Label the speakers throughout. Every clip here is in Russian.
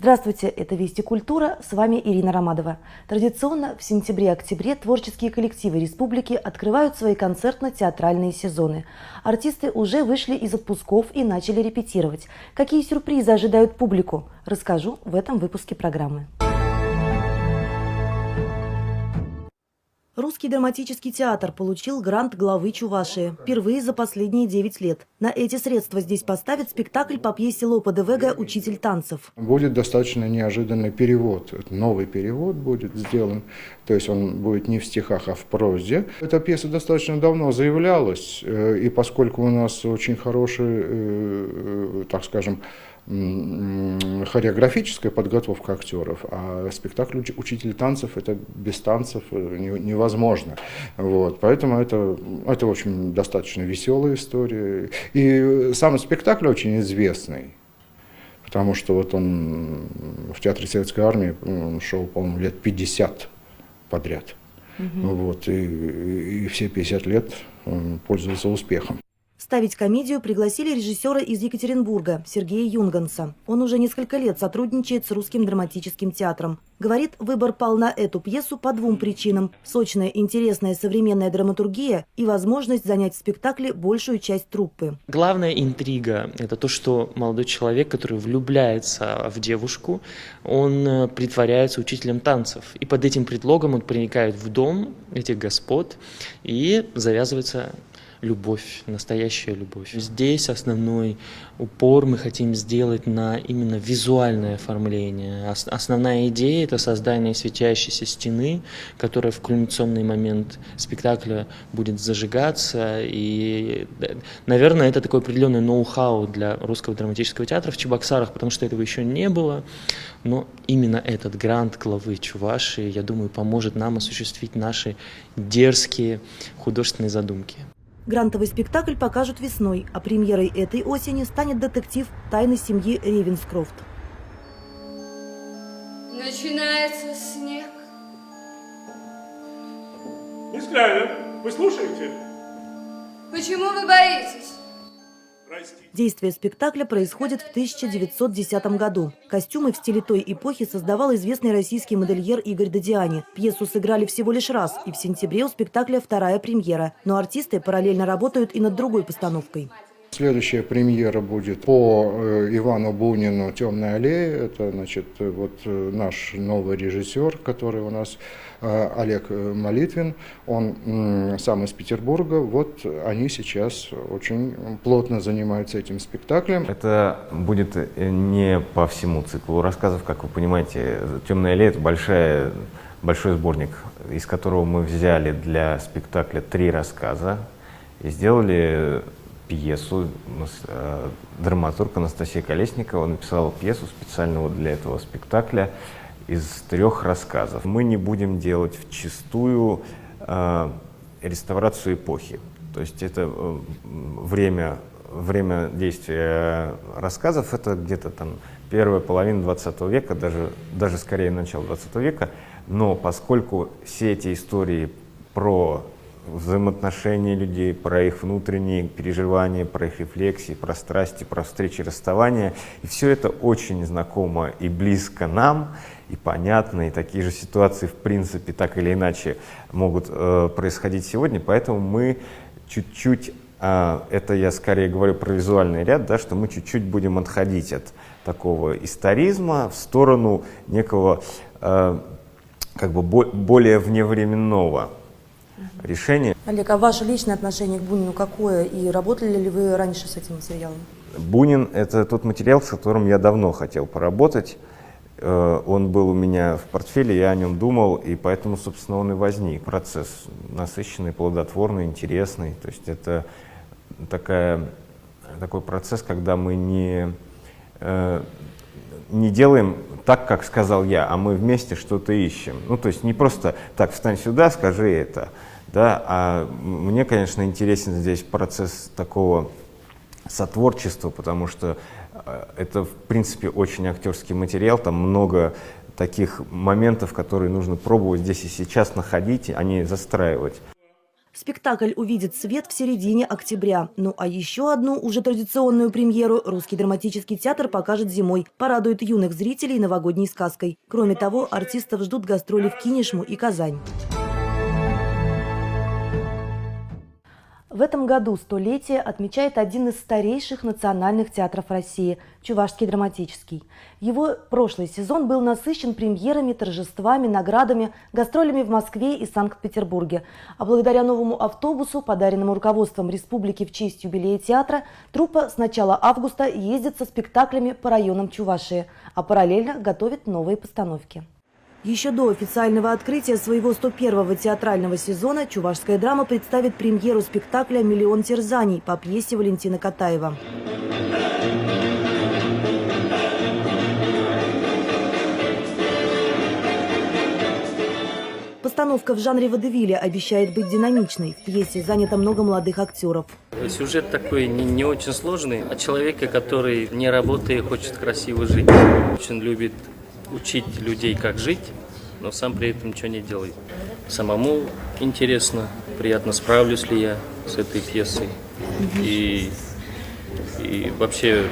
Speaker 1: Здравствуйте, это «Вести культура», с вами Ирина Ромадова. Традиционно в сентябре-октябре творческие коллективы республики открывают свои концертно-театральные сезоны. Артисты уже вышли из отпусков и начали репетировать. Какие сюрпризы ожидают публику, расскажу в этом выпуске программы. Русский драматический театр получил грант главы Чувашии впервые за последние 9 лет. На эти средства здесь поставят спектакль по пьесе Лопе де Вега «Учитель танцев».
Speaker 2: Будет достаточно неожиданный перевод. Новый перевод будет сделан, то есть он будет не в стихах, а в прозе. Эта пьеса достаточно давно заявлялась, и поскольку у нас очень хороший, так скажем, хореографическая подготовка актеров, а спектакль «Учитель танцев» это без танцев невозможно. Вот. Поэтому это очень достаточно веселая история. И сам спектакль очень известный, потому что вот он в Театре Советской Армии шел, по-моему, лет 50 подряд. Вот. И все 50 лет он пользовался успехом.
Speaker 1: Ставить комедию пригласили режиссера из Екатеринбурга Сергея Юнганса. Он уже несколько лет сотрудничает с Русским драматическим театром. Говорит, выбор пал на эту пьесу по двум причинам: сочная, интересная современная драматургия и возможность занять в спектакле большую часть труппы.
Speaker 3: Главная интрига – это то, что молодой человек, который влюбляется в девушку, он притворяется учителем танцев. И под этим предлогом он проникает в дом этих господ, и завязывается любовь, настоящая любовь. Здесь основной упор мы хотим сделать на именно визуальное оформление. Основная идея – это создание светящейся стены, которая в кульминационный момент спектакля будет зажигаться. И, наверное, это такой определенный ноу-хау для Русского драматического театра в Чебоксарах, потому что этого еще не было. Но именно этот грант главы Чувашии, я думаю, поможет нам осуществить наши дерзкие художественные задумки.
Speaker 1: Грантовый спектакль покажут весной, а премьерой этой осени станет детектив «Тайны семьи Ревенскрофт».
Speaker 4: Начинается снег.
Speaker 5: Мисс Клайвер, вы слушаете?
Speaker 4: Почему вы боитесь?
Speaker 1: Действие спектакля происходит в 1910 году. Костюмы в стиле той эпохи создавал известный российский модельер Игорь Додиани. Пьесу сыграли всего лишь раз, и в сентябре у спектакля вторая премьера. Но артисты параллельно работают и над другой постановкой.
Speaker 2: Следующая премьера будет по Ивану Бунину «Темная аллея». Это, значит, вот наш новый режиссер, который у нас Олег Молитвин. Он сам из Петербурга. Вот они сейчас очень плотно занимаются этим спектаклем.
Speaker 6: Это будет не по всему циклу рассказов, как вы понимаете. «Темная аллея» — это большой сборник, из которого мы взяли для спектакля 3 рассказа и сделали пьесу. Драматург Анастасия Колесникова написала пьесу специально вот для этого спектакля из 3 рассказов. Мы не будем делать вчистую реставрацию эпохи. То есть это время действия рассказов, это где-то там первая половина 20 века, даже скорее начало 20 века. Но поскольку все эти истории про взаимоотношения людей, про их внутренние переживания, про их рефлексии, про страсти, про встречи и расставания. И все это очень знакомо и близко нам, и понятно, и такие же ситуации, в принципе, так или иначе могут происходить сегодня. Поэтому мы чуть-чуть, это я скорее говорю про визуальный ряд, да, что мы чуть-чуть будем отходить от такого историзма в сторону некого как бы более вневременного решение.
Speaker 1: Олег, а ваше личное отношение к Бунину какое? И работали ли вы раньше с этим материалом?
Speaker 6: Бунин — это тот материал, с которым я давно хотел поработать. Он был у меня в портфеле, я о нем думал, и поэтому, собственно, он и возник. Процесс насыщенный, плодотворный, интересный. То есть это такой процесс, когда мы не делаем так, как сказал я, а мы вместе что-то ищем. Ну, то есть не просто так, встань сюда, скажи это. Да? А мне, конечно, интересен здесь процесс такого сотворчества, потому что это, в принципе, очень актерский материал, там много таких моментов, которые нужно пробовать здесь и сейчас находить, а не застраивать.
Speaker 1: Спектакль увидит свет в середине октября. Ну а еще одну, уже традиционную премьеру, Русский драматический театр покажет зимой. Порадует юных зрителей новогодней сказкой. Кроме того, артистов ждут гастроли в Кинешму и Казань. В этом году столетие отмечает один из старейших национальных театров России – Чувашский драматический. Его прошлый сезон был насыщен премьерами, торжествами, наградами, гастролями в Москве и Санкт-Петербурге. А благодаря новому автобусу, подаренному руководством республики в честь юбилея театра, труппа с начала августа ездит со спектаклями по районам Чувашии, а параллельно готовит новые постановки. Еще до официального открытия своего 101-го театрального сезона чувашская драма представит премьеру спектакля «Миллион терзаний» по пьесе Валентина Катаева. Постановка в жанре водевиля обещает быть динамичной. В пьесе занято много молодых актеров.
Speaker 7: Сюжет такой не очень сложный, о человеке, который не работая хочет красиво жить. Очень любит учить людей, как жить, но сам при этом ничего не делает. Самому интересно, приятно, справлюсь ли я с этой пьесой. И вообще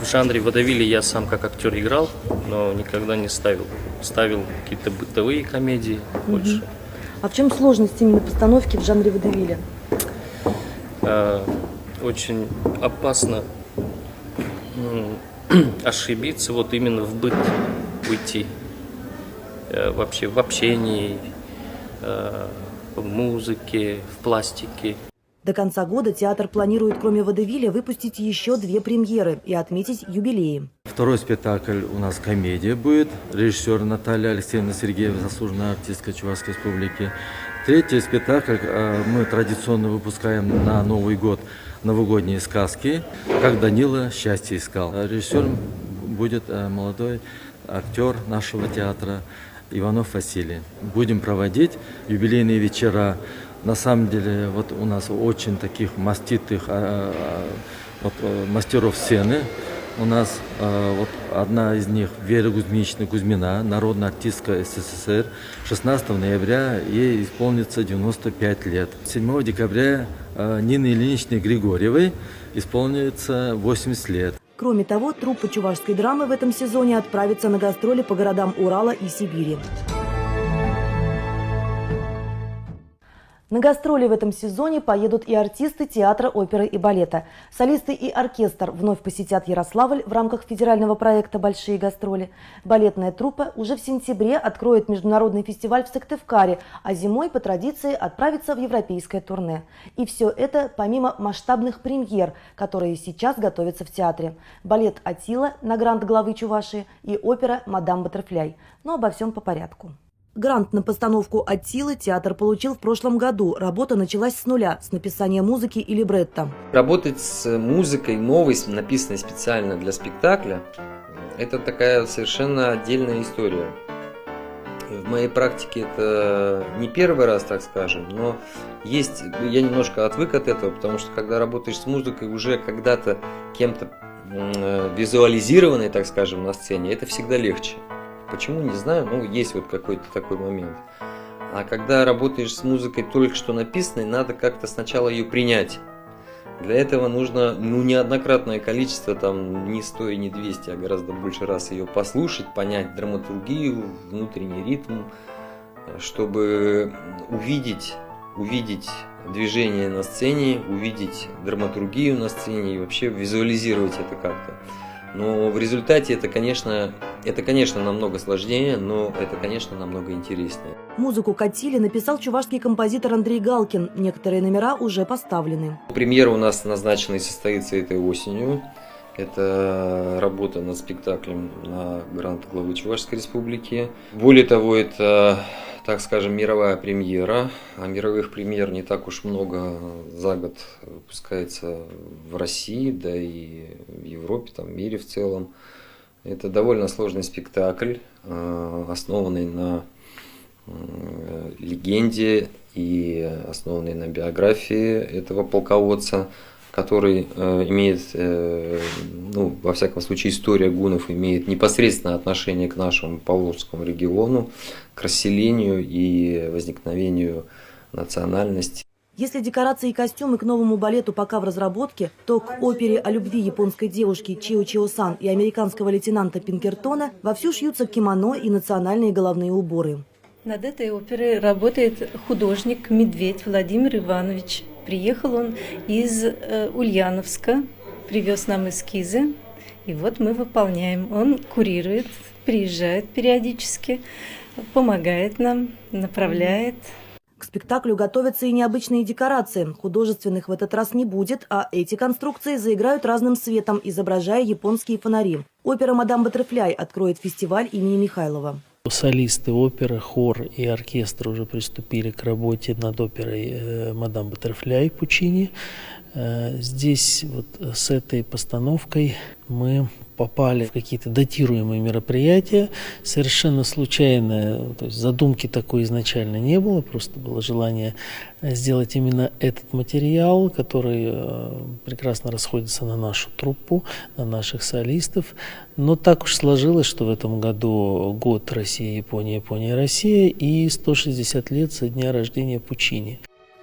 Speaker 7: в жанре водевиля я сам как актер играл, но никогда не ставил. Ставил какие-то бытовые комедии больше.
Speaker 1: А в чем сложность именно постановки в жанре водевиля?
Speaker 7: Очень опасно ошибиться вот именно в бытии, вообще в общении, в музыке, в пластике.
Speaker 1: До конца года театр планирует, кроме водевиля, выпустить еще 2 премьеры и отметить юбилеи.
Speaker 8: Второй спектакль у нас комедия будет. Режиссер Наталья Алексеевна Сергеева, заслуженная артистка Чувашской республики. Третий спектакль мы традиционно выпускаем на Новый год новогодние сказки, как Данила счастье искал. Режиссером будет молодой актер нашего театра Иванов Василий. Будем проводить юбилейные вечера. На самом деле вот у нас очень таких маститых мастеров сцены. У нас вот одна из них Вера Кузьминична Кузьмина, народная артистка СССР. 16 ноября ей исполнится 95 лет. 7 декабря Нины Ильиничны Григорьевой исполнится 80 лет.
Speaker 1: Кроме того, труппа чувашской драмы в этом сезоне отправится на гастроли по городам Урала и Сибири. На гастроли в этом сезоне поедут и артисты театра, оперы и балета. Солисты и оркестр вновь посетят Ярославль в рамках федерального проекта «Большие гастроли». Балетная труппа уже в сентябре откроет международный фестиваль в Сыктывкаре, а зимой по традиции отправится в европейское турне. И все это помимо масштабных премьер, которые сейчас готовятся в театре. Балет «Атила» на грант главы Чувашии и опера «Мадам Баттерфляй». Но обо всем по порядку. Грант на постановку «Аттилы» театр получил в прошлом году. Работа началась с нуля, с написания музыки и либретто.
Speaker 9: Работать с музыкой новой, написанной специально для спектакля, это такая совершенно отдельная история. В моей практике это не первый раз, так скажем, но я немножко отвык от этого, потому что когда работаешь с музыкой уже когда-то кем-то визуализированной, так скажем, на сцене, это всегда легче. Почему, не знаю, но есть вот какой-то такой момент. А когда работаешь с музыкой только что написанной, надо как-то сначала ее принять. Для этого нужно неоднократное количество, там, не 100 и не 200, а гораздо больше раз ее послушать, понять драматургию, внутренний ритм, чтобы увидеть движение на сцене, увидеть драматургию на сцене и вообще визуализировать это как-то. Но в результате это, конечно, намного сложнее, но это, конечно, намного интереснее.
Speaker 1: Музыку к «Аттиле» написал чувашский композитор Андрей Галкин. Некоторые номера уже поставлены.
Speaker 9: Премьера у нас назначена и состоится этой осенью. Это работа над спектаклем на грант главы Чувашской республики. Более того, это, так скажем, мировая премьера. А мировых премьер не так уж много за год выпускается в России, да и в Европе, там, в мире в целом. Это довольно сложный спектакль, основанный на легенде и основанный на биографии этого полководца, который имеет, во всяком случае, история гуннов имеет непосредственное отношение к нашему Поволжскому региону, к расселению и возникновению национальность.
Speaker 1: Если декорации и костюмы к новому балету пока в разработке, то к опере о любви японской девушки Чио Чио-сан и американского лейтенанта Пинкертона вовсю шьются кимоно и национальные головные уборы.
Speaker 10: Над этой оперой работает художник Медведь Владимир Иванович. Приехал он из Ульяновска, привез нам эскизы, и вот мы выполняем. Он курирует, приезжает периодически, помогает нам, направляет.
Speaker 1: К спектаклю готовятся и необычные декорации. Художественных в этот раз не будет, а эти конструкции заиграют разным светом, изображая японские фонари. Опера «Мадам Баттерфляй» откроет фестиваль имени Михайлова.
Speaker 11: Солисты оперы, хор и оркестр уже приступили к работе над оперой «Мадам Баттерфляй» Пучини. Здесь вот с этой постановкой мы попали в какие-то датируемые мероприятия, совершенно случайно, то есть задумки такой изначально не было, просто было желание сделать именно этот материал, который прекрасно расходится на нашу труппу, на наших солистов. Но так уж сложилось, что в этом году год Россия, Япония, Япония, Россия и 160 лет со дня рождения Пучини.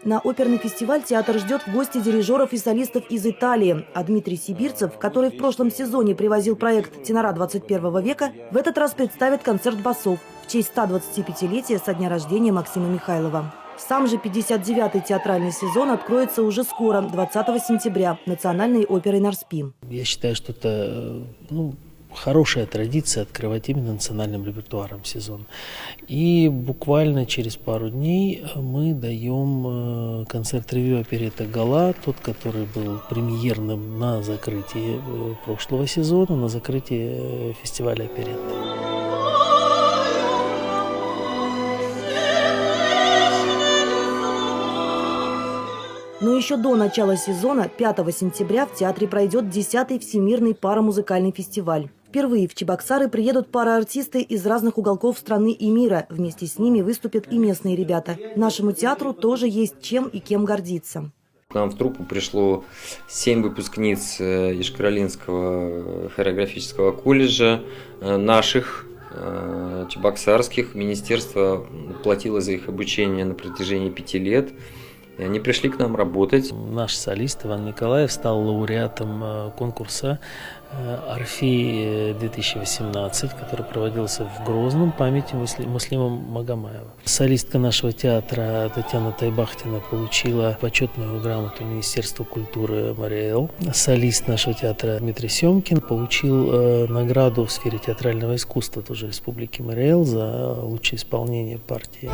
Speaker 1: На оперный фестиваль театр ждет в гости дирижеров и солистов из Италии. А Дмитрий Сибирцев, который в прошлом сезоне привозил проект «Тенора 21 века», в этот раз представит концерт басов в честь 125-летия со дня рождения Максима Михайлова. Сам же 59-й театральный сезон откроется уже скоро, 20 сентября, Национальной оперой «Нарспи».
Speaker 11: Я считаю, что это хорошая традиция открывать именно национальным репертуаром сезон. И буквально через пару дней мы даем концерт-ревью оперетта «Гала», тот, который был премьерным на закрытии прошлого сезона, на закрытии фестиваля оперетты.
Speaker 1: Но еще до начала сезона, 5 сентября, в театре пройдет 10-й Всемирный парамузыкальный фестиваль. Впервые в Чебоксары приедут параартисты из разных уголков страны и мира. Вместе с ними выступят и местные ребята. Нашему театру тоже есть чем и кем гордиться.
Speaker 9: К нам в труппу пришло 7 выпускниц Ешкаролинского хореографического колледжа, наших, чебоксарских. Министерство платило за их обучение на протяжении 5 лет. И они пришли к нам работать.
Speaker 11: Наш солист Иван Николаев стал лауреатом конкурса «Орфей-2018», который проводился в Грозном памяти Муслима Магомаева. Солистка нашего театра Татьяна Тайбахтина получила почетную грамоту Министерства культуры Мариэл. Солист нашего театра Дмитрий Семкин получил награду в сфере театрального искусства тоже Республики Мариэл за лучшее исполнение партии.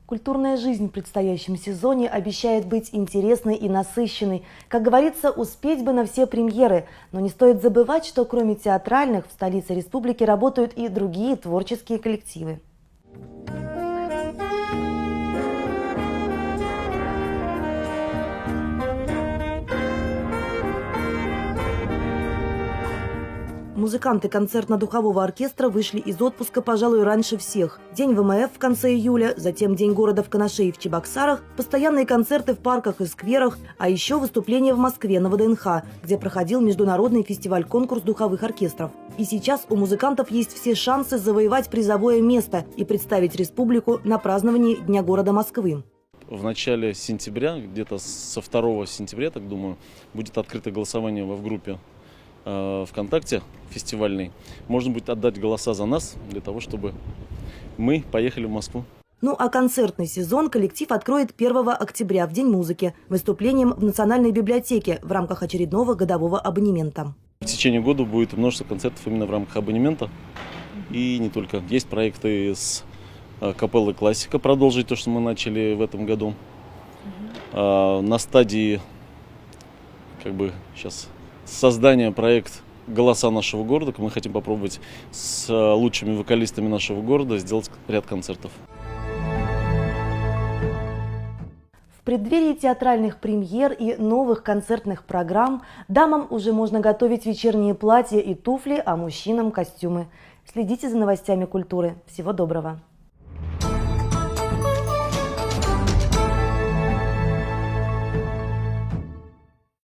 Speaker 1: Культурная жизнь в предстоящем сезоне обещает быть интересной и насыщенной. Как говорится, успеть бы на все премьеры. Но не стоит забывать, что кроме театральных в столице республики работают и другие творческие коллективы. Музыканты концертно-духового оркестра вышли из отпуска, пожалуй, раньше всех. День ВМФ в конце июля, затем День города в Канаше и в Чебоксарах, постоянные концерты в парках и скверах, а еще выступления в Москве на ВДНХ, где проходил международный фестиваль-конкурс духовых оркестров. И сейчас у музыкантов есть все шансы завоевать призовое место и представить республику на праздновании Дня города Москвы.
Speaker 12: В начале сентября, где-то со 2 сентября, так думаю, будет открыто голосование в группе ВКонтакте фестивальный. Можно будет отдать голоса за нас, для того, чтобы мы поехали в Москву.
Speaker 1: Ну а концертный сезон коллектив откроет 1 октября, в День музыки, выступлением в Национальной библиотеке в рамках очередного годового абонемента.
Speaker 12: В течение года будет множество концертов именно в рамках абонемента. И не только. Есть проекты с капеллы «Классика», продолжить то, что мы начали в этом году. На стадии сейчас создания проекта «Голоса нашего города». Мы хотим попробовать с лучшими вокалистами нашего города сделать ряд концертов.
Speaker 1: В преддверии театральных премьер и новых концертных программ дамам уже можно готовить вечерние платья и туфли, а мужчинам – костюмы. Следите за новостями культуры. Всего доброго!